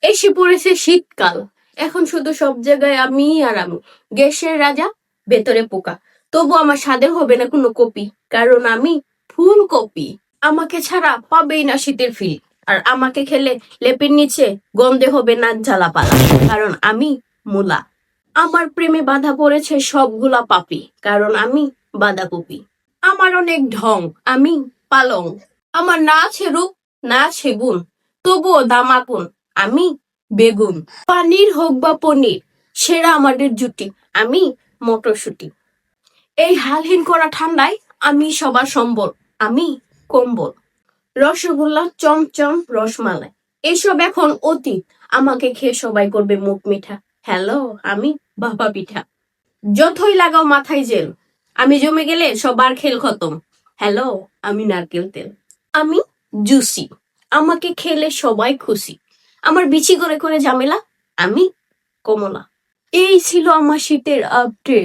এসে পড়েছে শীতকাল। এখন শুধু সব জায়গায় আমি আর আমি, গ্যাসের রাজা, ভেতরে পোকা। তবু আমার স্বাদে হবে না কোনো কপি, কারণ আমি ফুলকপি। আমাকে ছাড়া পাবেই না শীতের ফিল, আর আমাকে খেলে লেপের নিচে গন্ধে হবে নাক ঝালাপালা, কারণ আমি মূলা। আমার প্রেমে বাধা পড়েছে সবগুলা পাপি, কারণ আমি বাঁধাকপি। আমার অনেক ঢং, আমি পালং। আমার না আছে রূপ, না আছে গুণ, তবুও দাম আগুন, আমি বেগুন। পানির হোক বা পনির, সেরা আমাদের জুটি, আমি মটরশুঁটি। এই হালহীন করা ঠান্ডায় আমি সবার সম্বল, আমি কম্বল। রসগোল্লা, চমচম, রসমালাই, এসব এখন অতীত। আমাকে খেয়ে সবাই করবে মুখ মিঠা। হ্যালো, আমি বাবা পিঠা। যতই লাগাও মাথায় জেল, আমি জমে গেলে সবার খেল খতম। হ্যালো, আমি নারকেল তেল। আমি জুসি, আমাকে খেলে সবাই খুশি। আমার বিচি করে করে ঝামেলা, আমি কমলা। এই ছিল আমার শীতের আপডেট।